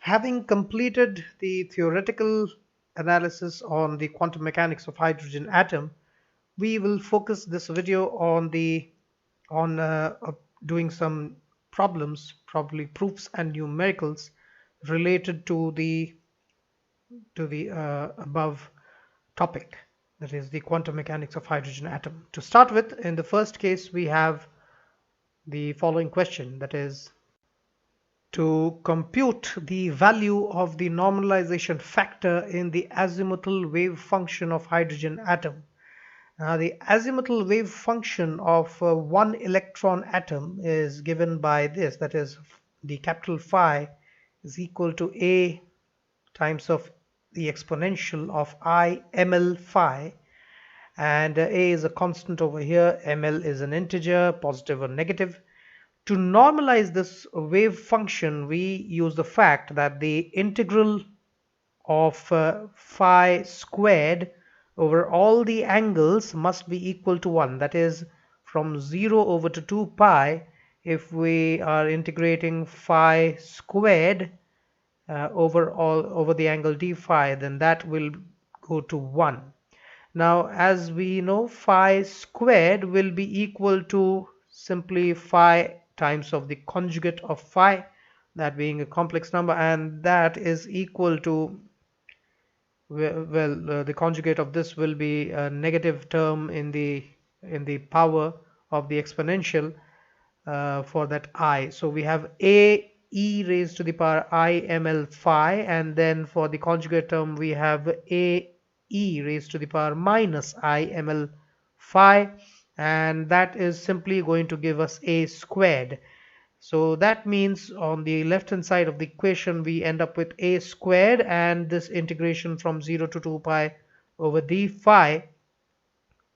Having completed the theoretical analysis on the quantum mechanics of hydrogen atom, we will focus this video on doing some problems, probably proofs and numericals related to the above topic, that is the quantum mechanics of hydrogen atom. To start with, in the first case, we have the following question, that is, to compute the value of the normalization factor in the azimuthal wave function of hydrogen atom. Now, the azimuthal wave function of one electron atom is given by this, that is, the capital phi is equal to a times of the exponential of I ml phi, and a is a constant over here, ml is an integer, positive or negative. To normalize this wave function, we use the fact that the integral of phi squared over all the angles must be equal to 1. That is, from 0 over to 2 pi, if we are integrating phi squared over the angle d phi, then that will go to 1. Now, as we know, phi squared will be equal to simply phi times of the conjugate of phi, that being a complex number, and that is equal to, the conjugate of this will be a negative term in the power of the exponential for that I. So we have a e raised to the power I ml phi, and then for the conjugate term we have a e raised to the power minus I ml phi, and that is simply going to give us a squared. So that means on the left hand side of the equation we end up with a squared, and this integration from 0 to 2 pi over d phi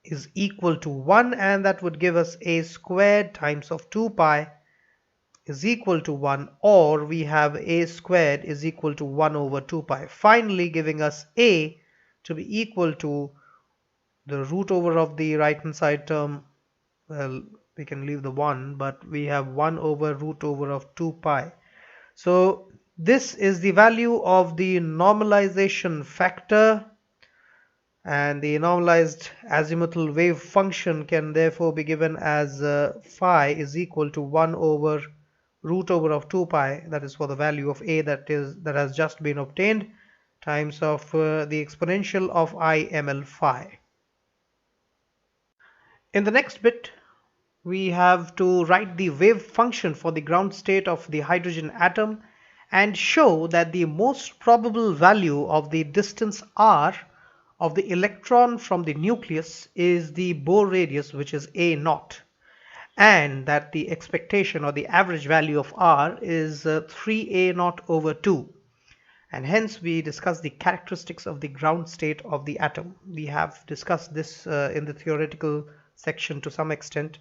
is equal to 1, and that would give us a squared times of 2 pi is equal to 1, or we have a squared is equal to 1 over 2 pi, finally giving us a to be equal to the root over of the right hand side term. Well, we can leave the 1, but we have 1 over root over of 2 pi. So this is the value of the normalization factor, and the normalized azimuthal wave function can therefore be given as phi is equal to 1 over root over of 2 pi, that is for the value of a that has just been obtained, times of the exponential of I ml phi. In the next bit, we have to write the wave function for the ground state of the hydrogen atom and show that the most probable value of the distance r of the electron from the nucleus is the Bohr radius, which is a naught, and that the expectation or the average value of r is 3a naught over 2. And hence we discuss the characteristics of the ground state of the atom. We have discussed this in the theoretical section to some extent,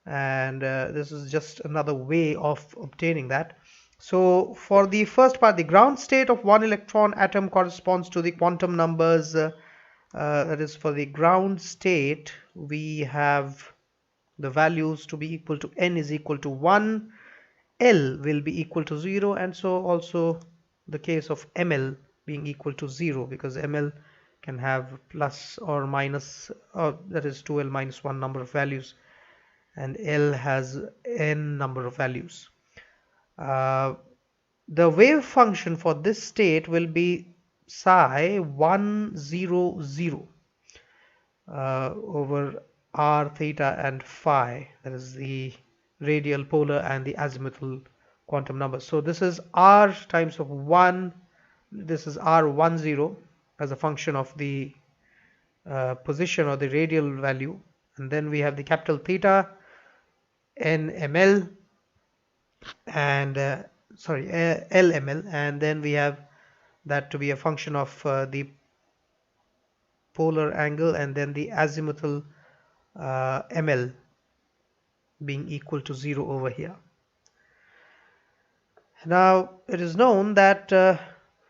and this is just another way of obtaining that. So for the first part, the ground state of one electron atom corresponds to the quantum numbers, that is, for the ground state we have the values to be equal to n is equal to 1, L will be equal to 0, and so also the case of ml being equal to 0, because ml can have plus or minus, or that is 2l minus 1 number of values, and L has n number of values. The wave function for this state will be psi 100 over r, theta and phi, that is the radial, polar and the azimuthal quantum numbers. So this is r times of 1, this is r10 as a function of the position or the radial value, and then we have the capital theta n ml and lml, and then we have that to be a function of the polar angle, and then the azimuthal ml being equal to 0 over here. Now it is known that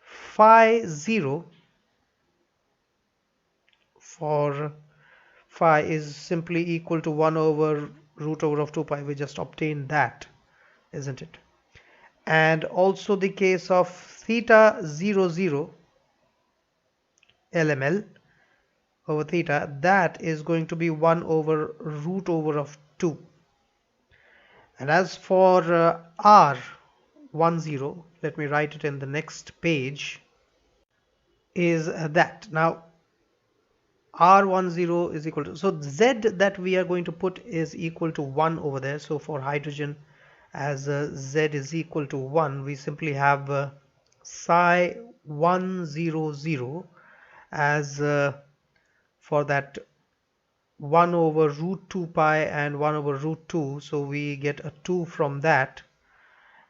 phi 0 for phi is simply equal to 1 over root over of 2 pi. We just obtained that, isn't it? and also the case of theta 0 0 LML over theta, that is going to be 1 over root over of 2. And as for R10, let me write it in the next page, is that now R10 is equal to, so Z that we are going to put is equal to 1 over there. So for hydrogen, as Z is equal to 1, we simply have psi 100 as for that 1 over root 2 pi and 1 over root 2, so we get a 2 from that,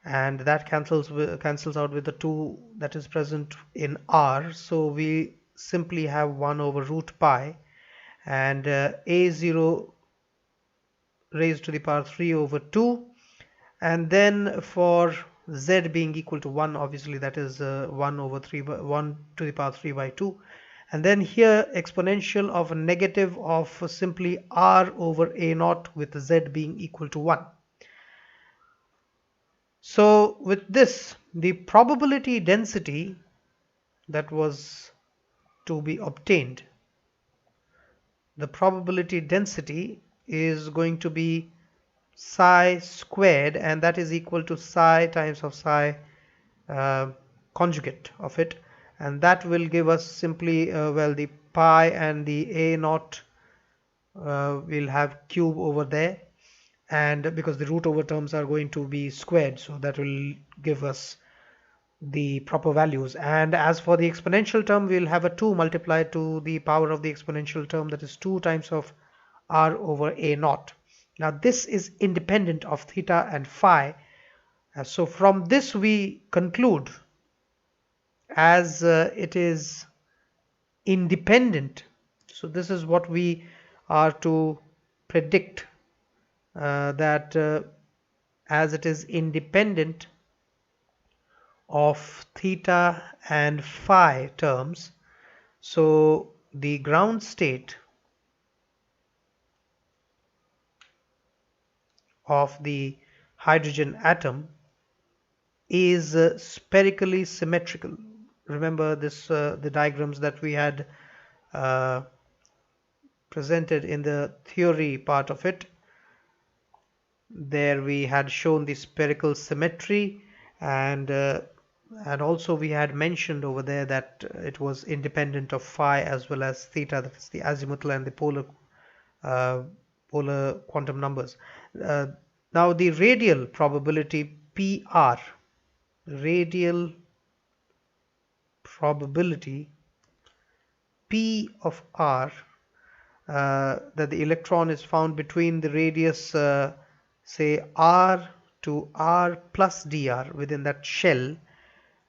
and that cancels out with the 2 that is present in R, so we simply have 1 over root pi, and a0 raised to the power 3 over 2, and then for z being equal to 1, obviously that is 1 over 3 by 1 to the power 3 by 2, and then here exponential of a negative of simply r over a naught with z being equal to 1. So with this, the probability density that was to be obtained, the probability density is going to be psi squared, and that is equal to psi times of psi conjugate of it, and that will give us simply well, the pi and the a naught will have cube over there, and because the root over terms are going to be squared, so that will give us the proper values. And as for the exponential term, we'll have a 2 multiplied to the power of the exponential term, that is 2 times of r over a naught. Now this is independent of theta and phi, so from this we conclude, as it is independent, so this is what we are to predict, that as it is independent of theta and phi terms, so the ground state of the hydrogen atom is spherically symmetrical. Remember this, the diagrams that we had presented in the theory part of it. There we had shown the spherical symmetry, and also we had mentioned over there that it was independent of phi as well as theta, that is the azimuthal and the polar quantum numbers. Now the radial probability PR, radial probability P of R, that the electron is found between the radius say r to r plus dr within that shell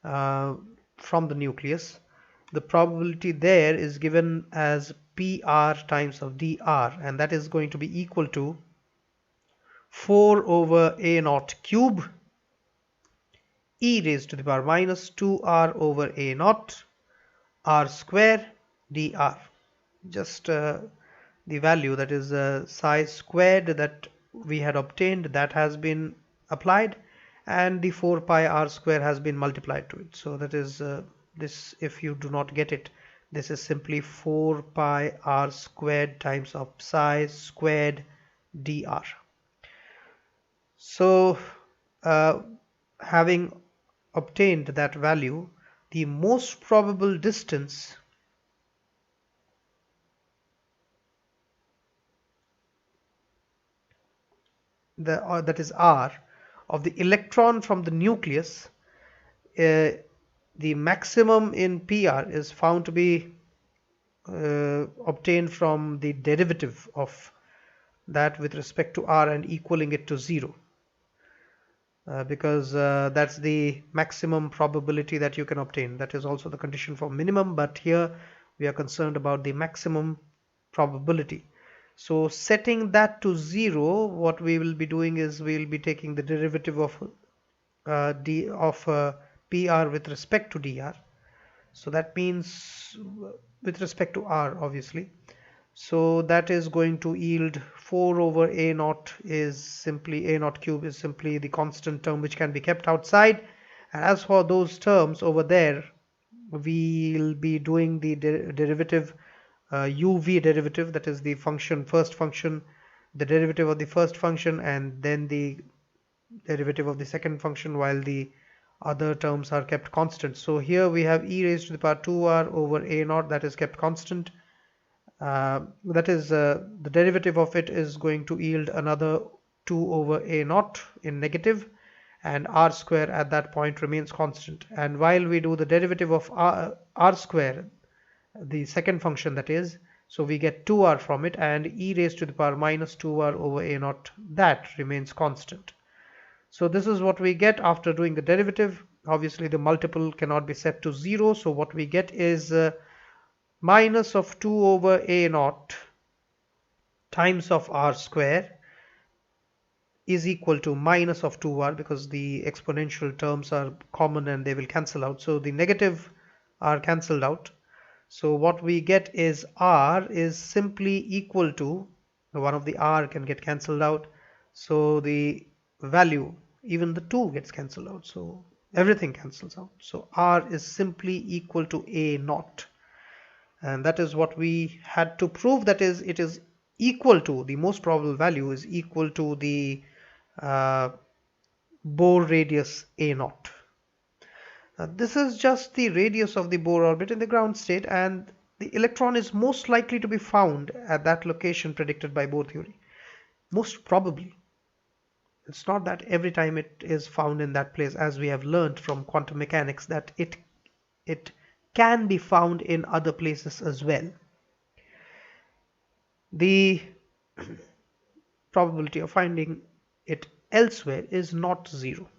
from the nucleus, the probability there is given as PR times of dr, and that is going to be equal to 4 over a naught cube e raised to the power minus 2r over a naught r square dr. Just the value, that is psi squared, that we had obtained, that has been applied, and the 4 pi r square has been multiplied to it. So that is this, if you do not get it, this is simply 4 pi r squared times of psi squared dr. So having obtained that value, the most probable distance that is r of the electron from the nucleus, the maximum in PR is found to be obtained from the derivative of that with respect to r and equaling it to 0, because that's the maximum probability that you can obtain. That is also the condition for minimum, but here we are concerned about the maximum probability. So setting that to 0, what we will be doing is we will be taking the derivative of PR with respect to dr. So that means with respect to r, obviously. So that is going to yield 4 over a naught is simply a naught cube is simply the constant term which can be kept outside. And as for those terms over there, we'll be doing the derivative, uv derivative, that is the first function, the derivative of the first function, and then the derivative of the second function, while the other terms are kept constant. So here we have e raised to the power 2r over a naught, that is kept constant. That is the derivative of it is going to yield another 2 over a naught in negative, and r square at that point remains constant. And while we do the derivative of r square, the second function, that is, so we get 2r from it, and e raised to the power minus 2r over a naught, that remains constant. So this is what we get after doing the derivative. Obviously the multiple cannot be set to 0, so what we get is minus of 2 over a naught times of r square is equal to minus of 2r, because the exponential terms are common and they will cancel out, so the negative are cancelled out. So what we get is r is simply equal to, one of the r can get cancelled out, so the value, even the 2 gets cancelled out, so everything cancels out, so r is simply equal to a naught. And that is what we had to prove, that is, it is equal to, the most probable value is equal to the Bohr radius a naught. This is just the radius of the Bohr orbit in the ground state, and the electron is most likely to be found at that location predicted by Bohr theory. Most probably. It's not that every time it is found in that place, as we have learned from quantum mechanics that it can be found in other places as well. The probability of finding it elsewhere is not 0.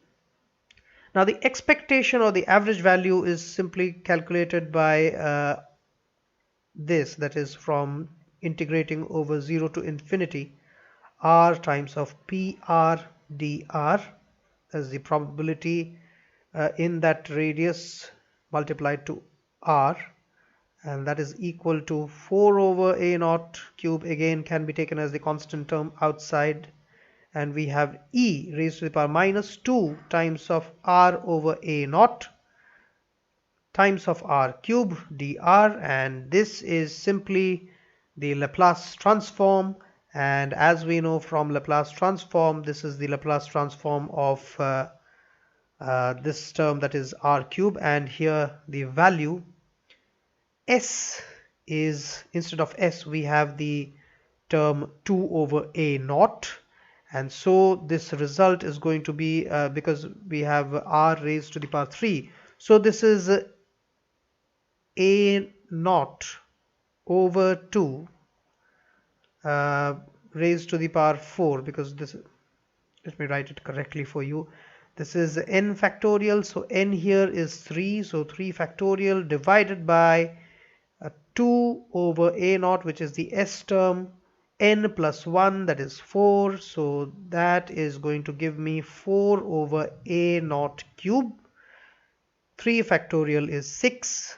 Now the expectation or the average value is simply calculated by this, that is from integrating over 0 to infinity r times of pr dr as the probability in that radius multiplied to r, and that is equal to 4 over a naught cube, again can be taken as the constant term outside, and we have e raised to the power minus 2 times of r over a naught times of r cube dr, and this is simply the Laplace transform. And as we know from Laplace transform, this is the Laplace transform of this term, that is r cube, and here the value s is, instead of s we have the term 2 over a naught, and so this result is going to be because we have r raised to the power 3, so this is a naught over 2 raised to the power 4, because this, let me write it correctly for you, this is n factorial, so n here is 3, so 3 factorial divided by 2 over a naught, which is the s term, n plus 1, that is 4, so that is going to give me 4 over a naught cube. 3 factorial is 6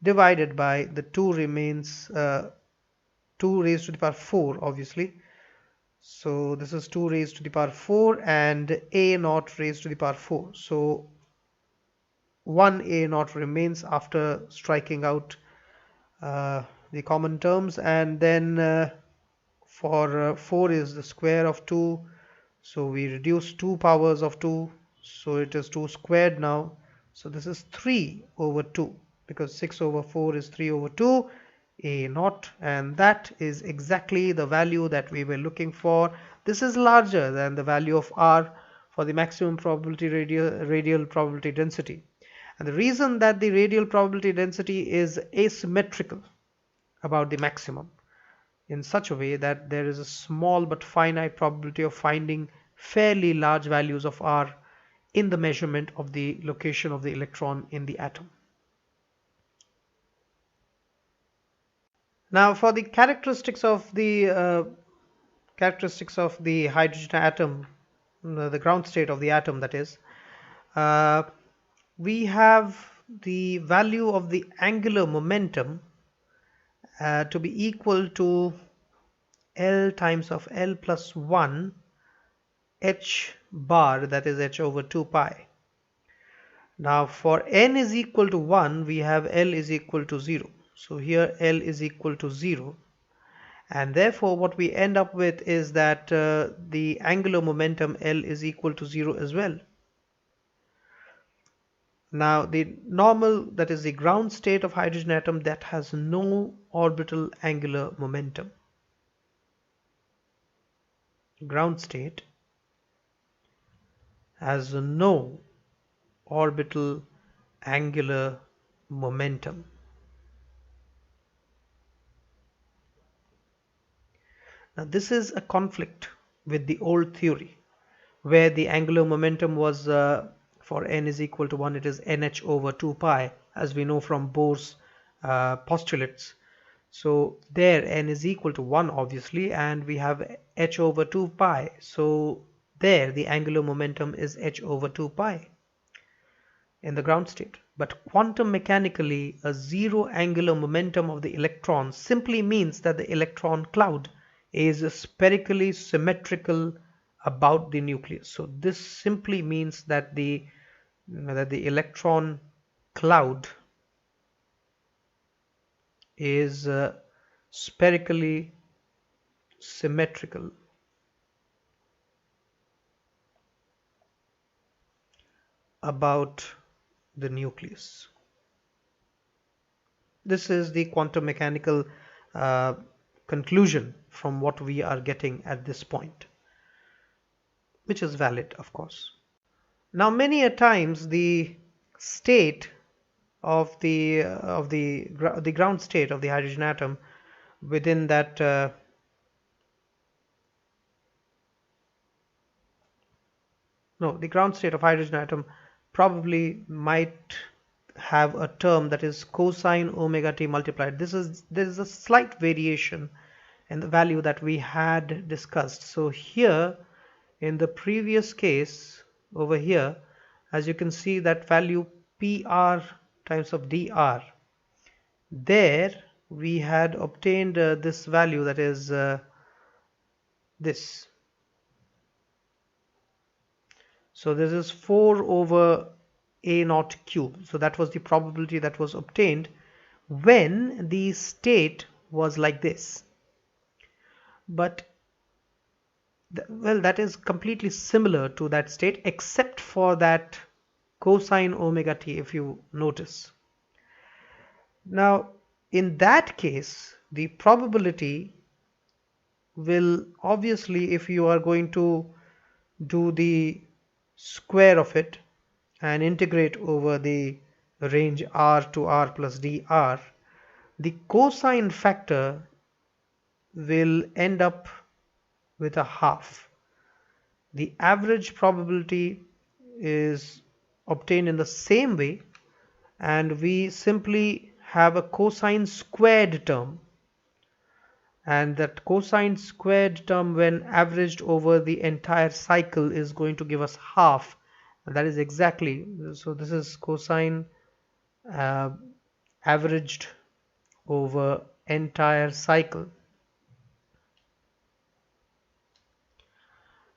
divided by the 2 remains 2 raised to the power 4, obviously, so this is 2 raised to the power 4 and a naught raised to the power 4, so 1 a naught remains after striking out the common terms, and then for 4 is the square of 2, so we reduce 2 powers of 2, so it is 2 squared now, so this is 3 over 2, because 6 over 4 is 3 over 2 a naught, and that is exactly the value that we were looking for. This is larger than the value of r for the maximum probability radial probability density, and the reason that the radial probability density is asymmetrical about the maximum in such a way that there is a small but finite probability of finding fairly large values of r in the measurement of the location of the electron in the atom. Now for the characteristics of the hydrogen atom, the ground state of the atom, that is, we have the value of the angular momentum to be equal to L times of L plus 1 h bar, that is h over 2 pi. Now for n is equal to 1, we have L is equal to 0. So here L is equal to 0, and therefore what we end up with is that the angular momentum L is equal to 0 as well. Now the normal, that is the ground state of hydrogen atom, that has no orbital angular momentum. Ground state has no orbital angular momentum. Now this is a conflict with the old theory, where the angular momentum was for n is equal to 1, it is nh over 2 pi, as we know from Bohr's postulates. So there n is equal to 1 obviously, and we have h over 2 pi. So there the angular momentum is h over 2 pi in the ground state. But quantum mechanically, a zero angular momentum of the electron simply means that the electron cloud is spherically symmetrical about the nucleus. So this simply means that the electron cloud is spherically symmetrical about the nucleus. This is the quantum mechanical conclusion from what we are getting at this point, which is valid, of course. Now, many a times the state of the ground state of the hydrogen atom within that the ground state of hydrogen atom probably might have a term that is cosine omega t multiplied. There is a slight variation in the value that we had discussed. So here in the previous case over here, as you can see, that value PR times of dr, there we had obtained this value, that is this. So this is 4 over a naught cube. So that was the probability that was obtained when the state was like this. But well, that is completely similar to that state, except for that cosine omega t, if you notice. Now in that case, the probability will obviously, if you are going to do the square of it and integrate over the range r to r plus dr, the cosine factor will end up with a half. The average probability is obtained in the same way, and we simply have a cosine squared term, and that cosine squared term, when averaged over the entire cycle, is going to give us half. And that is exactly, so this is cosine averaged over entire cycle,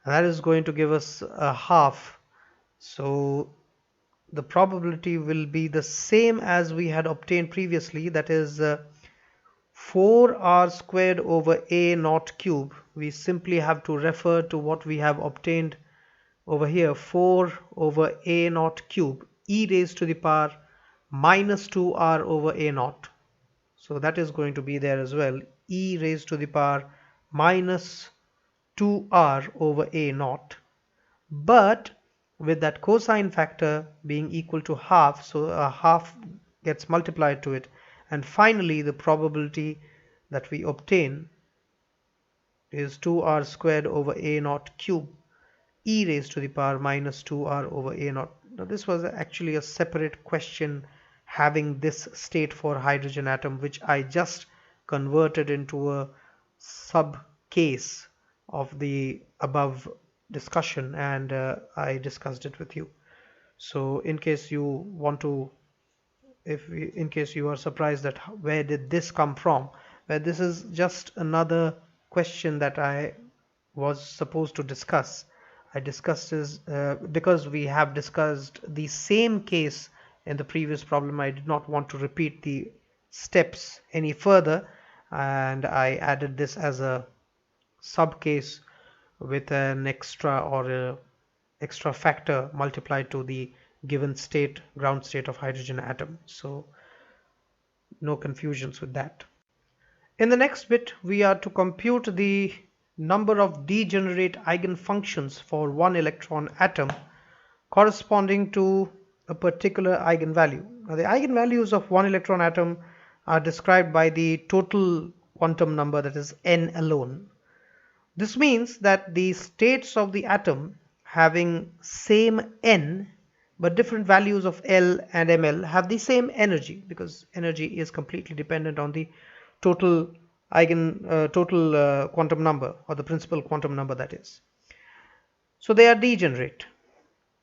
and that is going to give us a half. So the probability will be the same as we had obtained previously, that is 4r squared over a naught cube. We simply have to refer to what we have obtained over here, 4 over a naught cube e raised to the power minus 2r over a naught. So that is going to be there as well, e raised to the power minus 2r over a naught, but with that cosine factor being equal to half, so a half gets multiplied to it, and finally the probability that we obtain is 2r squared over a naught cube e raised to the power minus 2r over a naught. Now this was actually a separate question having this state for hydrogen atom, which I just converted into a sub case of the above discussion, and I discussed it with you. So in case you want to, in case you are surprised that where did this come from, where this is just another question that I was supposed to discuss. I discussed this because we have discussed the same case in the previous problem. I did not want to repeat the steps any further, and I added this as a sub case with an extra or a extra factor multiplied to the given state, ground state of hydrogen atom. So no confusions with that. In the next bit, we are to compute the number of degenerate eigenfunctions for one electron atom corresponding to a particular eigenvalue. Now, the eigenvalues of one electron atom are described by the total quantum number, that is n alone. This means that the states of the atom having same n but different values of L and ml have the same energy, because energy is completely dependent on the total quantum number, or the principal quantum number, that is. So they are degenerate.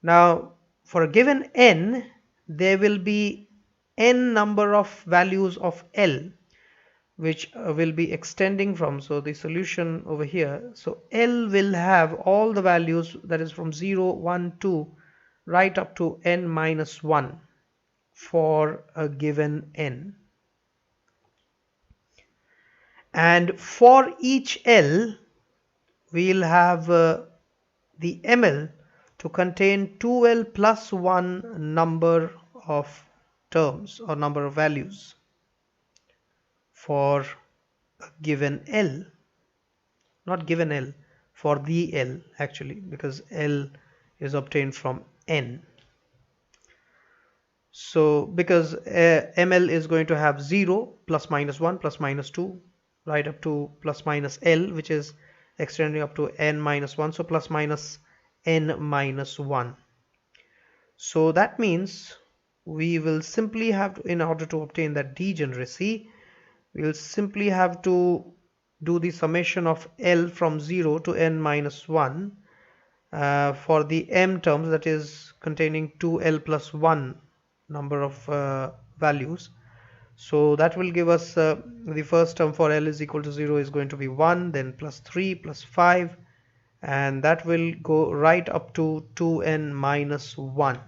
Now for a given n, there will be n number of values of L which will be extending from, so the solution over here, so L will have all the values, that is from 0, 1, 2 right up to n minus 1 for a given n. And for each L, we'll have the ml to contain 2L plus 1 number of terms or number of values for a given L, not given L, for the L actually, because L is obtained from N. So because ml is going to have 0 plus minus 1 plus minus 2 right up to plus minus L, which is extending up to n minus 1, so plus minus n minus 1. So that means we will simply have to, in order to obtain that degeneracy, we will simply have to do the summation of L from 0 to n minus 1 for the m terms, that is containing 2L plus 1 number of values. So that will give us the first term for L is equal to 0 is going to be 1, then plus 3 plus 5, and that will go right up to 2n minus 1,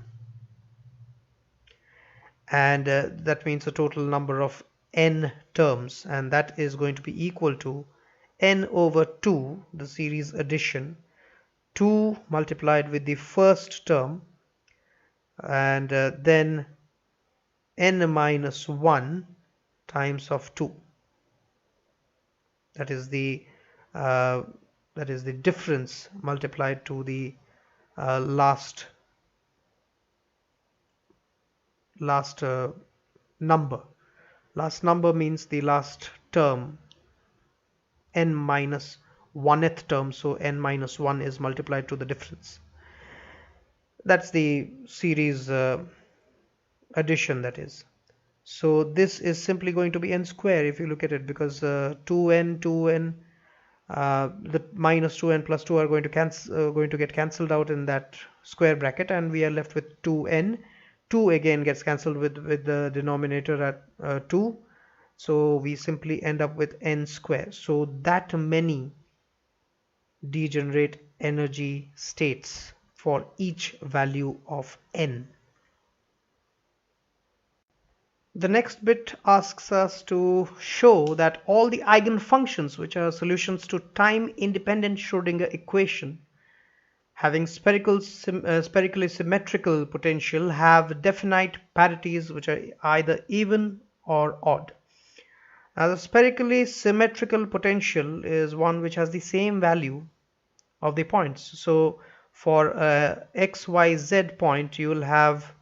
and that means a total number of n terms, and that is going to be equal to n over 2, the series addition, 2 multiplied with the first term, and then n minus 1 times of 2. That is the difference multiplied to the last number. Last number means the last term, n minus 1th term, so n minus 1 is multiplied to the difference. That's the series addition, that is. So this is simply going to be n square if you look at it, because 2n, the minus 2n plus 2 are going to get cancelled out in that square bracket, and we are left with 2n. 2 again gets cancelled with the denominator at 2, so we simply end up with n square. So that many degenerate energy states for each value of n. The next bit asks us to show that all the eigenfunctions, which are solutions to time-independent Schrödinger equation having spherically symmetrical potential, have definite parities which are either even or odd. Now the spherically symmetrical potential is one which has the same value of the points. So for x, y, z point, you will have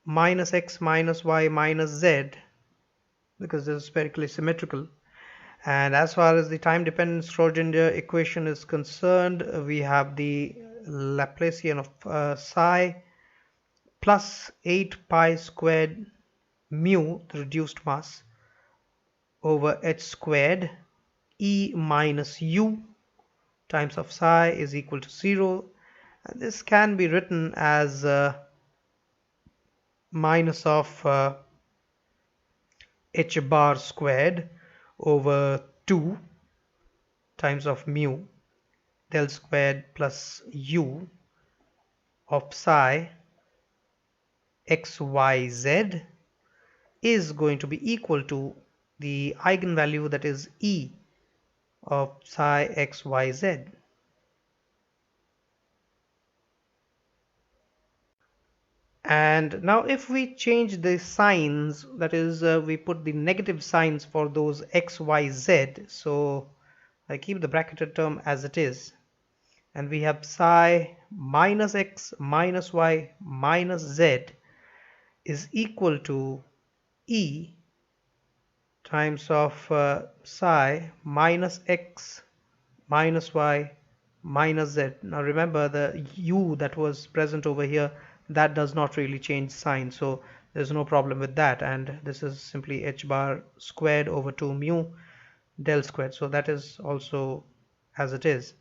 minus x minus y minus z, because this is spherically symmetrical. And as far as the time dependent Schrödinger equation is concerned, we have the Laplacian of psi plus 8 pi squared mu, the reduced mass, over h squared e minus u times of psi is equal to 0. And this can be written as minus of h bar squared over 2 times of mu del squared plus u of psi xyz is going to be equal to the eigenvalue, that is E of psi xyz. And now if we change the signs, that is we put the negative signs for those x, y, z, so I keep the bracketed term as it is, and we have psi minus x minus y minus z is equal to E times of psi minus x minus y minus z. Now remember, the u that was present over here, that does not really change sign, so there's no problem with that, and this is simply h bar squared over 2 mu del squared, so that is also as it is.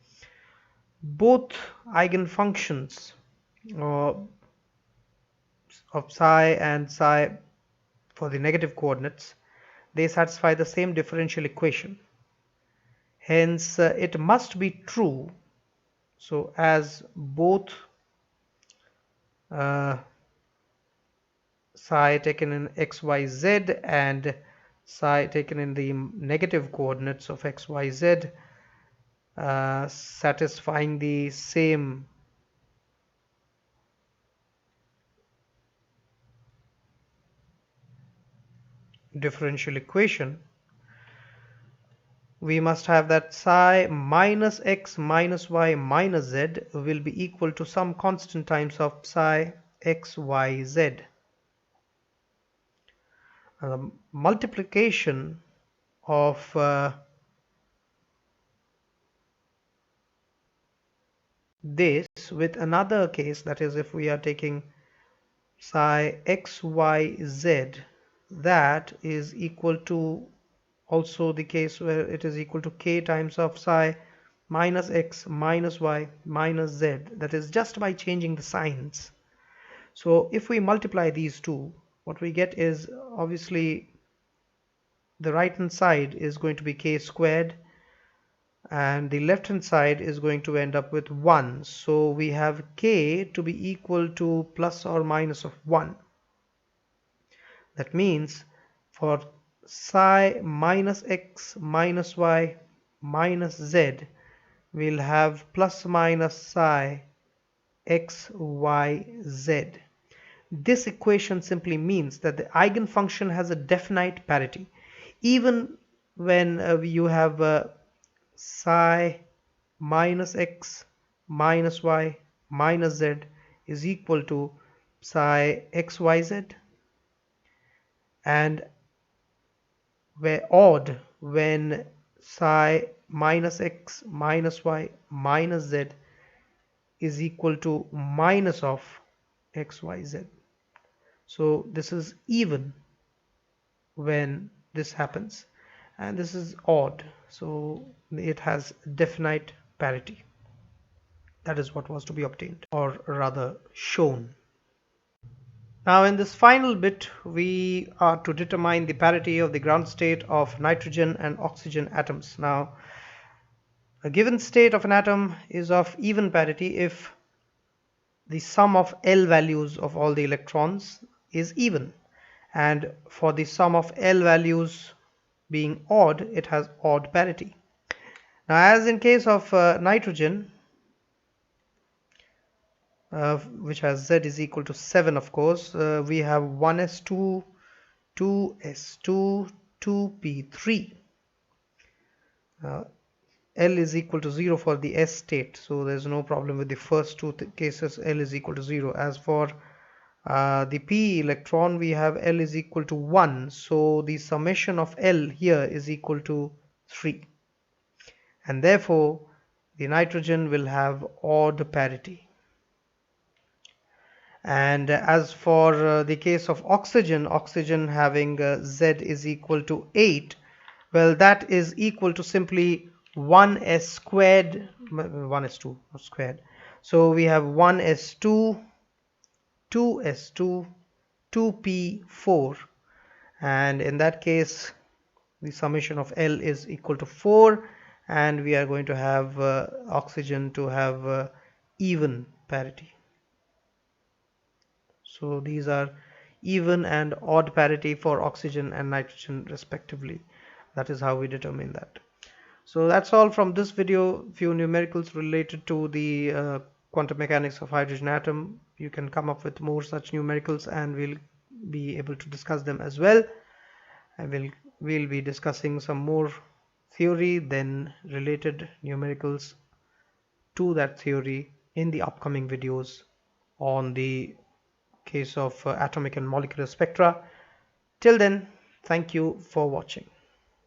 Both eigenfunctions uh, of psi and psi for the negative coordinates, they satisfy the same differential equation. Hence it must be true, so as both psi taken in xyz and psi taken in the negative coordinates of xyz satisfying the same differential equation, we must have that psi minus x minus y minus z will be equal to some constant times of psi xyz. Multiplication of this with another case, that is if we are taking psi xyz, that is equal to also the case where it is equal to k times of psi minus x minus y minus z, that is just by changing the signs. So if we multiply these two, what we get is obviously the right hand side is going to be k squared and the left hand side is going to end up with 1. So we have k to be equal to plus or minus of 1. That means for psi minus x minus y minus z, we'll have plus minus psi x y z. This equation simply means that the eigenfunction has a definite parity. Even when you have psi minus x minus y minus z is equal to psi xyz, and where odd when psi minus x minus y minus z is equal to minus of xyz. So this is even when this happens, and this is odd, so it has definite parity. That is what was to be obtained, or rather shown. Now in this final bit we are to determine the parity of the ground state of nitrogen and oxygen atoms. Now a given state of an atom is of even parity if the sum of L values of all the electrons is even, and for the sum of L values being odd, it has odd parity. Now as in case of nitrogen, which has Z is equal to 7, of course, we have 1s2, 2s2, 2p3. L is equal to 0 for the S state, so there's no problem with the first two cases. L is equal to 0. As for the p electron, we have L is equal to 1, so the summation of L here is equal to 3, and therefore the nitrogen will have odd parity. And as for the case of oxygen, oxygen having Z is equal to 8, well, that is equal to simply 1s squared, 1s2 not squared, so we have 1s2, 2s2, 2p4, and in that case the summation of L is equal to 4, and we are going to have oxygen to have even parity. So these are even and odd parity for oxygen and nitrogen respectively. That is how we determine that. So that's all from this video. Few numericals related to the quantum mechanics of hydrogen atom. You can come up with more such numericals and we'll be able to discuss them as well. We'll be discussing some more theory, then related numericals to that theory in the upcoming videos on the case of atomic and molecular spectra. Till then, thank you for watching.